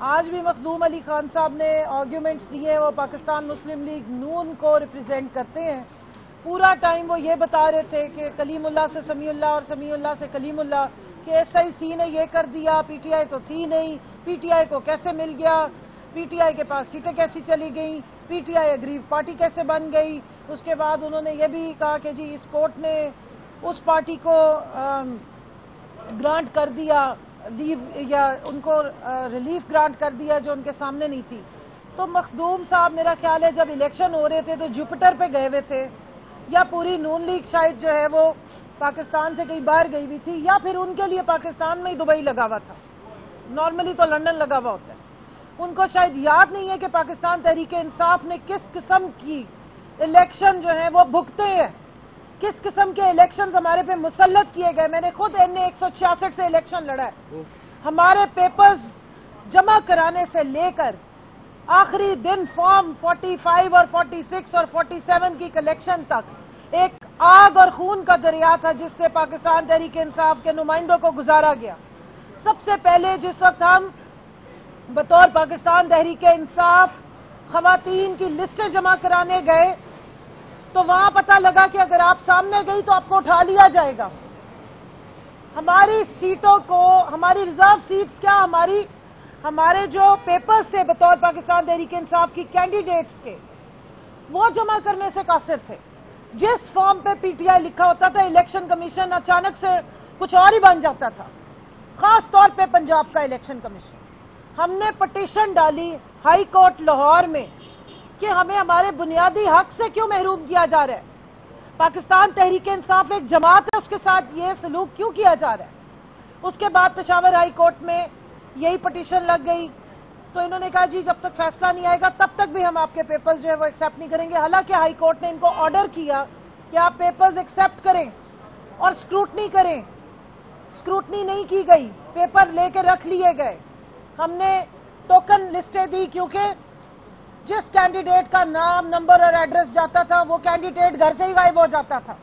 آج بھی مخدوم علی خان صاحب نے آرگیومنٹس دیے، وہ پاکستان مسلم لیگ نون کو ریپرزینٹ کرتے ہیں. پورا ٹائم وہ یہ بتا رہے تھے کہ کلیم اللہ سے سمیع اللہ اور سمیع اللہ سے کلیم اللہ، کہ ایس آئی سی نے یہ کر دیا، پی ٹی آئی تو تھی نہیں، پی ٹی آئی کو کیسے مل گیا، پی ٹی آئی کے پاس سیٹیں کیسی چلی گئیں، پی ٹی آئی اگریو پارٹی کیسے بن گئی. اس کے بعد انہوں نے یہ بھی کہا کہ جی اس کورٹ نے اس پارٹی کو گرانٹ کر دیا لیو، یا ان کو ریلیف گرانٹ کر دیا جو ان کے سامنے نہیں تھی. تو مخدوم صاحب میرا خیال ہے جب الیکشن ہو رہے تھے تو جوپیٹر پہ گئے ہوئے تھے، یا پوری نون لیگ شاید جو ہے وہ پاکستان سے کہیں باہر گئی ہوئی تھی، یا پھر ان کے لیے پاکستان میں ہی دبئی لگا ہوا تھا. نارملی تو لندن لگا ہوا ہوتا ہے. ان کو شاید یاد نہیں ہے کہ پاکستان تحریک انصاف نے کس قسم کی الیکشن جو ہے وہ بھگتے ہیں، کس قسم کے الیکشنز ہمارے پہ مسلط کیے گئے. میں نے خود NA-166 سے الیکشن لڑا ہے. ہمارے پیپرز جمع کرانے سے لے کر آخری دن فارم 45 اور 46 اور 47 کی کلیکشن تک ایک آگ اور خون کا دریا تھا جس سے پاکستان تحریک انصاف کے نمائندوں کو گزارا گیا. سب سے پہلے جس وقت ہم بطور پاکستان تحریک انصاف خواتین کی لسٹیں جمع کرانے گئے تو وہاں پتہ لگا کہ اگر آپ سامنے گئی تو آپ کو اٹھا لیا جائے گا. ہماری سیٹوں کو، ہماری ریزرو سیٹ کیا، ہمارے جو پیپرز تھے بطور پاکستان تحریک انصاف کی کینڈیڈیٹس کے، وہ جمع کرنے سے قاصر تھے. جس فارم پہ پی ٹی آئی لکھا ہوتا تھا الیکشن کمیشن اچانک سے کچھ اور ہی بن جاتا تھا. خاص طور پہ پنجاب کا الیکشن کمیشن. ہم نے پٹیشن ڈالی ہائی کورٹ لاہور میں کہ ہمیں ہمارے بنیادی حق سے کیوں محروم کیا جا رہا ہے. پاکستان تحریک انصاف ایک جماعت ہے، اس کے ساتھ یہ سلوک کیوں کیا جا رہا ہے. اس کے بعد پشاور ہائی کورٹ میں یہی پٹیشن لگ گئی تو انہوں نے کہا جی جب تک فیصلہ نہیں آئے گا تب تک بھی ہم آپ کے پیپرز جو ہے وہ ایکسیپٹ نہیں کریں گے. حالانکہ ہائی کورٹ نے ان کو آرڈر کیا کہ آپ پیپرز ایکسیپٹ کریں اور اسکروٹنی کریں. اسکروٹنی نہیں کی گئی، پیپر لے کے رکھ لیے گئے. ہم نے ٹوکن لسٹیں دی کیونکہ جس کینڈیڈیٹ کا نام، نمبر اور ایڈریس جاتا تھا وہ کینڈیڈیٹ گھر سے ہی غائب ہو جاتا تھا،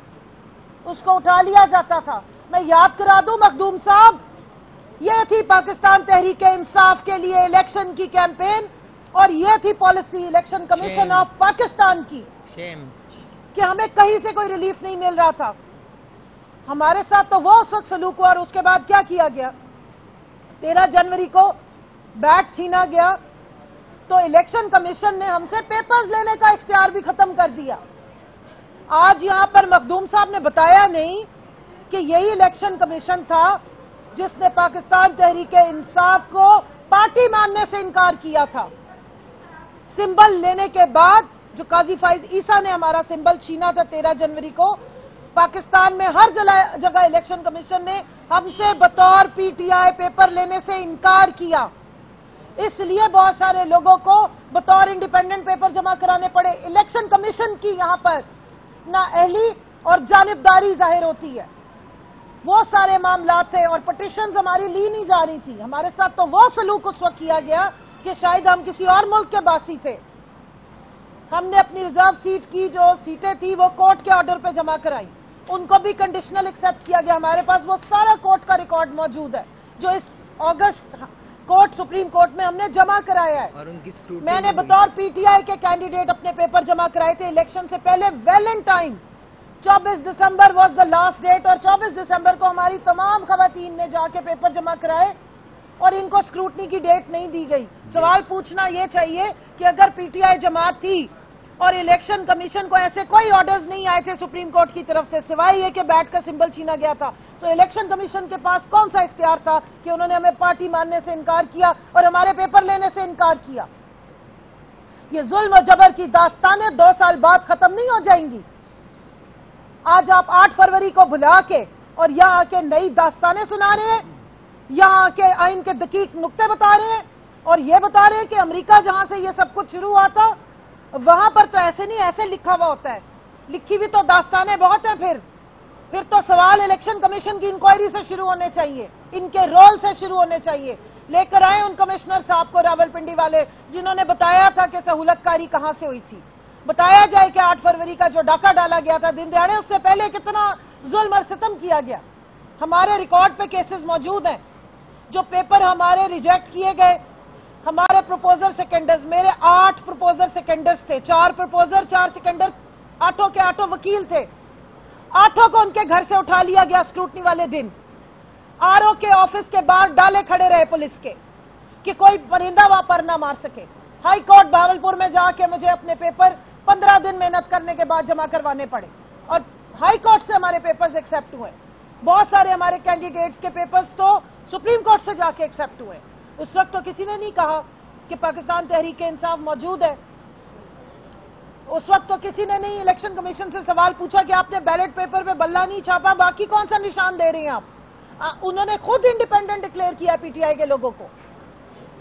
اس کو اٹھا لیا جاتا تھا. میں یاد کرا دوں مخدوم صاحب، یہ تھی پاکستان تحریک انصاف کے لیے الیکشن کی کیمپین اور یہ تھی policy election commission of Pakistan کی کہ ہمیں کہیں سے کوئی ریلیف نہیں مل رہا تھا. ہمارے ساتھ تو وہ اس وقت سلوک ہوا اور اس کے بعد کیا کیا گیا، 13 جنوری کو بیٹ چھینا گیا تو الیکشن کمیشن نے ہم سے پیپرز لینے کا اختیار بھی ختم کر دیا. آج یہاں پر مخدوم صاحب نے بتایا نہیں کہ یہی الیکشن کمیشن تھا جس نے پاکستان تحریک انصاف کو پارٹی ماننے سے انکار کیا تھا. سمبل لینے کے بعد جو قاضی فائز عیسیٰ نے ہمارا سمبل چھینا تھا 13 جنوری کو، پاکستان میں ہر جگہ الیکشن کمیشن نے ہم سے بطور پی ٹی آئی پیپر لینے سے انکار کیا. اس لیے بہت سارے لوگوں کو بطور انڈیپینڈنٹ پیپر جمع کرانے پڑے. الیکشن کمیشن کی یہاں پر نااہلی اور جانبداری ظاہر ہوتی ہے. وہ سارے معاملات تھے اور پٹیشنز ہماری لی نہیں جا رہی تھی. ہمارے ساتھ تو وہ سلوک اس وقت کیا گیا کہ شاید ہم کسی اور ملک کے باسی تھے. ہم نے اپنی ریزرو سیٹ کی جو سیٹیں تھی وہ کورٹ کے آرڈر پہ جمع کرائی، ان کو بھی کنڈیشنل ایکسیپٹ کیا گیا. ہمارے پاس وہ سارا کورٹ کا ریکارڈ موجود ہے جو اس اگست کورٹ سپریم کورٹ میں ہم نے جمع کرایا ہے. میں نے بطور پی ٹی آئی کے کینڈیڈیٹ اپنے پیپر جمع کرائے تھے الیکشن سے پہلے. Valentine 24 December was the last date اور 24 دسمبر کو ہماری تمام خواتین نے جا کے پیپر جمع کرائے اور ان کو اسکروٹنی کی ڈیٹ نہیں دی گئی. سوال پوچھنا یہ چاہیے کہ اگر پی ٹی آئی جماعت تھی اور الیکشن کمیشن کو ایسے کوئی آرڈرز نہیں آئے تھے سپریم کورٹ کی طرف سے سوائے یہ کہ بیٹ کا سمبل چھینا گیا تھا، تو الیکشن کمیشن کے پاس کون سا اختیار تھا کہ انہوں نے ہمیں پارٹی ماننے سے انکار کیا اور ہمارے پیپر لینے سے انکار کیا. یہ ظلم و جبر کی داستانیں 2 سال بعد ختم نہیں ہو جائیں گی. آج آپ 8 فروری کو بلا کے اور یہاں آ کے نئی داستانیں سنا رہے ہیں، یہاں آ کے آئین کے دقیق نقطے بتا رہے ہیں اور یہ بتا رہے ہیں کہ امریکہ جہاں سے یہ سب کچھ شروع ہوا تھا وہاں پر تو ایسے نہیں، ایسے لکھا ہوا ہوتا ہے. لکھی بھی تو داستانیں بہت ہیں. پھر تو سوال الیکشن کمیشن کی انکوائری سے شروع ہونے چاہیے، ان کے رول سے شروع ہونے چاہیے. لے کر آئے ان کمشنر صاحب کو راول پنڈی والے جنہوں نے بتایا تھا کہ سہولت کاری کہاں سے ہوئی تھی. بتایا جائے کہ 8 فروری کا جو ڈاکہ ڈالا گیا تھا دن دیہڑے، اس سے پہلے کتنا ظلم اور ستم کیا گیا. ہمارے ریکارڈ پہ کیسز موجود ہیں، جو پیپر ہمارے ریجیکٹ کیے گئے. ہمارے پروپوزر سیکنڈرز، میرے 8 پروپوزر سیکنڈرز تھے، 4 پروپوزر 4 سیکنڈر، 8 کے 8 وکیل تھے، 8 کو ان کے گھر سے اٹھا لیا گیا اسکروٹنی والے دن، RO کے آفس کے باہر ڈالے کھڑے رہے پولیس کے کہ کوئی پرندہ وہاں پر نہ مار سکے۔ ہائی کورٹ بھاولپور میں جا کے مجھے اپنے پیپر 15 دن محنت کرنے کے بعد جمع کروانے پڑے، اور ہائی کورٹ سے ہمارے پیپرز ایکسیپٹ ہوئے۔ بہت سارے ہمارے کینڈیڈیٹس کے پیپرز تو سپریم کورٹ سے جا کے ایکسیپٹ ہوئے۔ اس وقت تو کسی نے نہیں کہا کہ پاکستان تحریک انصاف موجود ہے، اس وقت تو کسی نے نہیں الیکشن کمیشن سے سوال پوچھا کہ آپ نے بیلٹ پیپر پہ بلہ نہیں چھاپا، باقی کون سا نشان دے رہے ہیں آپ؟ انہوں نے خود انڈیپینڈنٹ ڈکلیئر کیا PTI کے لوگوں کو،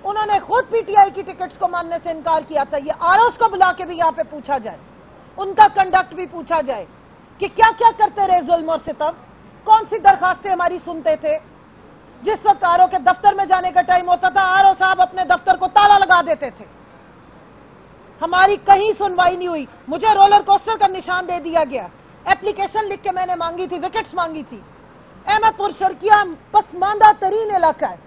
انہوں نے خود PTI کی ٹکٹس کو ماننے سے انکار کیا تھا۔ یہ ROs کو بلا کے بھی یہاں پہ پوچھا جائے، ان کا کنڈکٹ بھی پوچھا جائے کہ کیا کیا کرتے رہے ظلم اور ستم، کون سی درخواستیں ہماری سنتے تھے۔ جس وقت RO کے دفتر میں جانے کا ٹائم ہوتا تھا، RO صاحب اپنے دفتر کو تالا لگا دیتے تھے، ہماری کہیں سنوائی نہیں ہوئی۔ مجھے رولر کوسٹر کا نشان دے دیا گیا، اپلیکیشن لکھ کے میں نے مانگی تھی، وکٹس مانگی تھی۔ احمد پور شرکیہ پسماندہ ترین علاقہ ہے،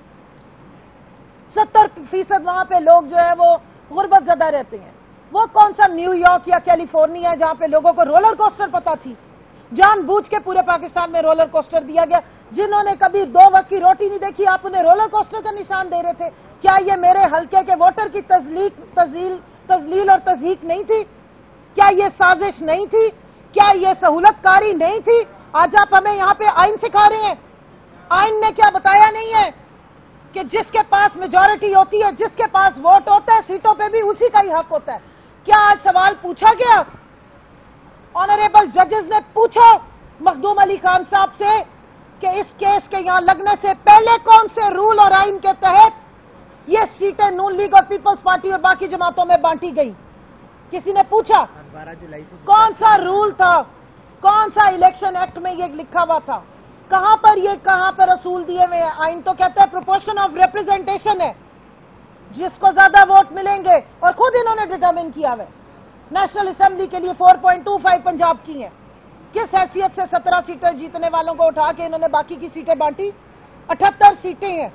70% وہاں پہ لوگ جو ہے وہ غربت زدہ رہتے ہیں۔ وہ کون سا نیو یارک یا کیلیفورنیا ہے جہاں پہ لوگوں کو رولر کوسٹر پتا تھی؟ جان بوجھ کے پورے پاکستان میں رولر کوسٹر دیا گیا۔ جنہوں نے کبھی 2 وقت کی روٹی نہیں دیکھی، آپ انہیں رولر کوسٹر کا نشان دے رہے تھے۔ کیا یہ میرے حلقے کے ووٹر کی تذلیل اور تضحیک نہیں تھی؟ کیا یہ سازش نہیں تھی؟ کیا یہ سہولت کاری نہیں تھی؟ آج آپ ہمیں یہاں پہ آئین سکھا رہے ہیں۔ آئین نے کیا بتایا نہیں ہے کہ جس کے پاس میجورٹی ہوتی ہے، جس کے پاس ووٹ ہوتا ہے، سیٹوں پہ بھی اسی کا ہی حق ہوتا ہے۔ کیا آج سوال پوچھا گیا؟ آنریبل ججز نے پوچھا مخدوم علی خان صاحب سے کہ اس کیس کے یہاں لگنے سے پہلے کون سے رول اور آئین کے تحت یہ سیٹیں نون لیگ اور پیپلز پارٹی اور باقی جماعتوں میں بانٹی گئی؟ کسی نے پوچھا؟ 12 جولائی سے کون سا رول تھا؟ کون سا الیکشن ایکٹ میں یہ لکھا ہوا تھا؟ کہاں پر اصول دیے ہوئے ہیں؟ آئین تو کہتا ہے پروپورشن آف ریپرزینٹیشن ہے، جس کو زیادہ ووٹ ملیں گے، اور خود انہوں نے ڈٹرمن کیا ہے۔ نیشنل اسمبلی کے لیے 4.25 پنجاب کی ہیں، کس حیثیت سے 17 سیٹیں جیتنے والوں کو اٹھا کے انہوں نے باقی کی سیٹیں بانٹی؟ 78 سیٹیں ہیں،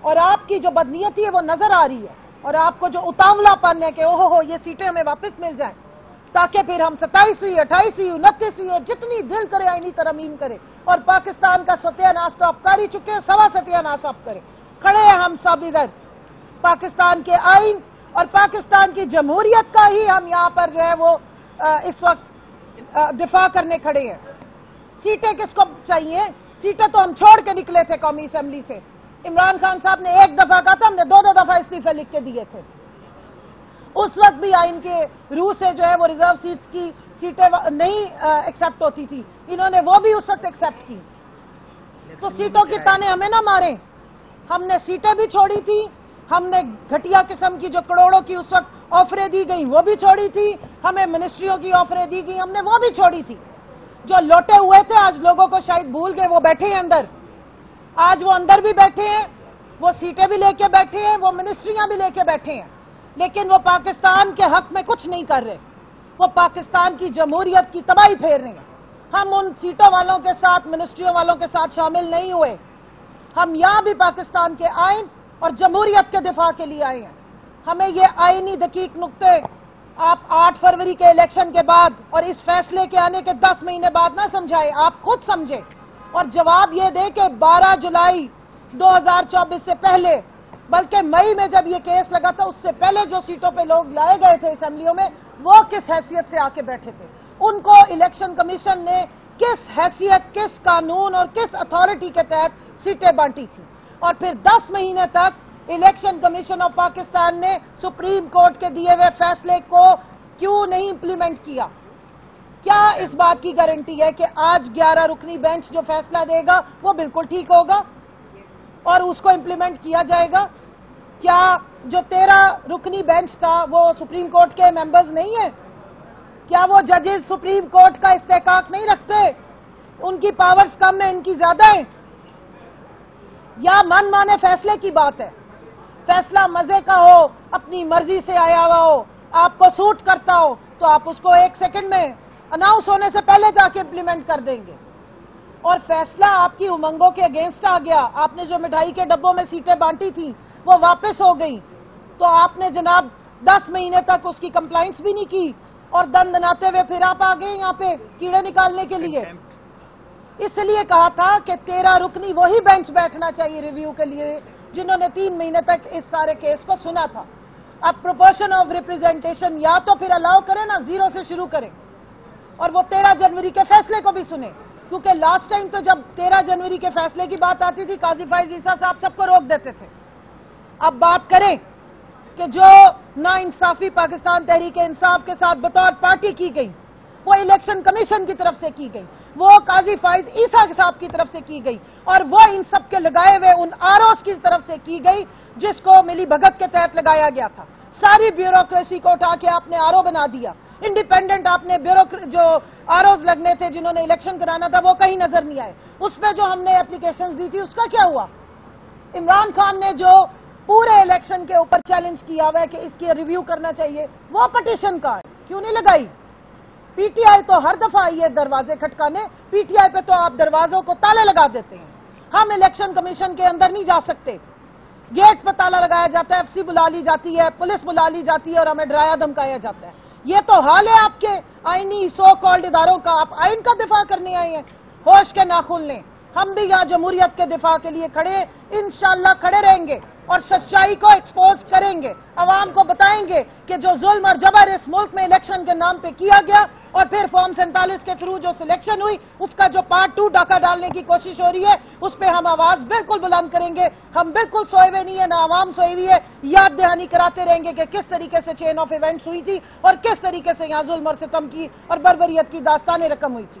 اور آپ کی جو بدنیتی ہے وہ نظر آ رہی ہے، اور آپ کو جو اتاولا پن ہے کہ اوہو یہ سیٹیں ہمیں واپس مل جائیں تاکہ پھر ہم 27ویں 28ویں 29ویں اور جتنی دل کرے آئینی ترمیم کرے، اور پاکستان کا ستیہ ناش تو آپ کر ہی چکے ہیں، سوا ستیہ ناش آپ کریں۔ کھڑے ہیں ہم سب ادھر پاکستان کے آئین اور پاکستان کی جمہوریت کا ہی ہم یہاں پر جو ہے وہ اس وقت دفاع کرنے کھڑے ہیں۔ سیٹیں کس کو چاہیے؟ سیٹیں تو ہم چھوڑ کے نکلے تھے قومی اسمبلی سے۔ عمران خان صاحب نے 1 دفعہ کہا تھا، ہم نے 2 دفعہ استعفے لکھ کے دیے تھے۔ اس وقت بھی آئین کے روح سے جو ہے وہ ریزرو سیٹس کی سیٹیں نہیں ایکسیپٹ ہوتی تھی، انہوں نے وہ بھی اس وقت ایکسیپٹ کی۔ تو سیٹوں کی تانے ہمیں نہ ماریں، ہم نے سیٹیں بھی چھوڑی تھی، ہم نے گھٹیا قسم کی جو کروڑوں کی اس وقت آفریں دی گئی وہ بھی چھوڑی تھی، ہمیں منسٹریوں کی آفریں دی گئی ہم نے وہ بھی چھوڑی تھی۔ جو لوٹے ہوئے تھے آج لوگوں کو شاید بھول گئے، وہ بیٹھے ہیں اندر، آج وہ اندر بھی بیٹھے ہیں، وہ سیٹیں بھی لے کے بیٹھے ہیں، وہ منسٹریاں بھی لے کے بیٹھے ہیں، لیکن وہ پاکستان کے حق میں کچھ نہیں کر رہے، وہ پاکستان کی جمہوریت کی تباہی پھیر رہے ہیں۔ ہم ان سیٹوں والوں کے ساتھ، منسٹریوں والوں کے ساتھ شامل نہیں ہوئے، ہم یہاں بھی پاکستان کے آئین اور جمہوریت کے دفاع کے لیے آئے ہیں۔ ہمیں یہ آئینی دقیق نقطے آپ 8 فروری کے الیکشن کے بعد اور اس فیصلے کے آنے کے 10 مہینے بعد نہ سمجھائے، آپ خود سمجھے اور جواب یہ دے کہ 12 جولائی 2024 سے پہلے، بلکہ مئی میں جب یہ کیس لگا تھا اس سے پہلے جو سیٹوں پہ لوگ لائے گئے تھے اسمبلیوں میں، وہ کس حیثیت سے آ کے بیٹھے تھے، ان کو الیکشن کمیشن نے کس حیثیت، کس قانون اور کس اتھارٹی کے تحت سیٹیں بانٹی تھی، اور پھر 10 مہینے تک الیکشن کمیشن آف پاکستان نے سپریم کورٹ کے دیے ہوئے فیصلے کو کیوں نہیں امپلیمنٹ کیا؟ کیا اس بات کی گارنٹی ہے کہ آج 11 رکنی بینچ جو فیصلہ دے گا وہ بالکل ٹھیک ہوگا اور اس کو امپلیمنٹ کیا جائے گا؟ کیا جو 13 رکنی بینچ تھا وہ سپریم کورٹ کے ممبرز نہیں ہیں؟ کیا وہ ججز سپریم کورٹ کا استحقاق نہیں رکھتے؟ ان کی پاورز کم ہیں، ان کی زیادہ ہیں؟ یا من مانے فیصلے کی بات ہے؟ فیصلہ مزے کا ہو، اپنی مرضی سے آیا ہوا ہو، آپ کو سوٹ کرتا ہو تو آپ اس کو 1 سیکنڈ میں اناؤنس ہونے سے پہلے جا کے امپلیمنٹ کر دیں گے، اور فیصلہ آپ کی امنگوں کے اگینسٹ آ گیا۔ آپ نے جو مٹھائی کے ڈبوں میں سیٹیں بانٹی تھیں، وہ واپس ہو گئی تو آپ نے جناب 10 مہینے تک اس کی کمپلائنس بھی نہیں کی اور دن دناتے ہوئے پھر آپ آ گئے یہاں پہ کیڑے نکالنے کے لیے. اس لیے کہا تھا کہ 13 رکنی وہی بینچ بیٹھنا چاہیے ریویو کے لیے جنہوں نے 3 مہینے تک اس سارے کیس کو سنا تھا. اب پروپورشن آف ریپرزینٹیشن یا تو پھر الاؤ کریں نا، 0 سے شروع کریں اور وہ 13 جنوری کے فیصلے کو بھی سنیں، کیونکہ لاسٹ ٹائم تو جب 13 جنوری کے فیصلے کی بات آتی تھی قاضی فائز عیسیٰ صاحب سب کو روک دیتے تھے. اب بات کریں کہ جو نا انصافی پاکستان تحریک انصاف کے ساتھ بطور پارٹی کی گئی وہ الیکشن کمیشن کی طرف سے کی گئی، وہ قاضی فائز عیسیٰ صاحب کی طرف سے کی گئی اور وہ ان سب کے لگائے ہوئے ان آروز کی طرف سے کی گئی جس کو ملی بھگت کے تحت لگایا گیا تھا. ساری بیوروکریسی کو اٹھا کے آپ نے آرو بنا دیا. انڈیپینڈنٹ آپ نے جو آروز لگنے تھے جنہوں نے الیکشن کرانا تھا وہ کہیں نظر نہیں آئے. اس میں جو ہم نے اپلیکیشن دی تھی اس کا کیا ہوا؟ عمران خان نے جو پورے الیکشن کے اوپر چیلنج کیا ہوا ہے کہ اس کی ریویو کرنا چاہیے، وہ پٹیشن کارڈ کیوں نہیں لگائی؟ پی ٹی آئی تو ہر دفعہ آئی ہے دروازے کھٹکانے، پی ٹی آئی پہ تو آپ دروازوں کو تالے لگا دیتے ہیں. ہم الیکشن کمیشن کے اندر نہیں جا سکتے، گیٹ پہ تالا لگایا جاتا ہے، ایف سی بلا لی جاتی ہے، پولیس بلا لی جاتی ہے اور ہمیں ڈرایا دھمکایا جاتا ہے. یہ تو حال ہے آپ کے آئینی سو کالڈ اداروں کا. آپ آئین کا دفاع کرنے آئے ہیں، ہوش کے ناخن لیں. ہم بھی یہاں جمہوریت کے دفاع کے لیے کھڑے ہیں، انشاءاللہ کھڑے رہیں گے اور سچائی کو ایکسپوز کریں گے، عوام کو بتائیں گے کہ جو ظلم اور جبر اس ملک میں الیکشن کے نام پہ کیا گیا اور پھر فارم 47 کے تھرو جو سلیکشن ہوئی اس کا جو پارٹ 2 ڈاکہ ڈالنے کی کوشش ہو رہی ہے اس پہ ہم آواز بالکل بلند کریں گے. ہم بالکل سوئے ہوئے نہیں ہیں، نہ عوام سوئی ہوئی ہے. یاد دہانی کراتے رہیں گے کہ کس طریقے سے چین آف ایونٹس ہوئی تھی اور کس طریقے سے یہاں ظلم اور ستم کی اور بربریت کی داستانیں رقم ہوئی تھی.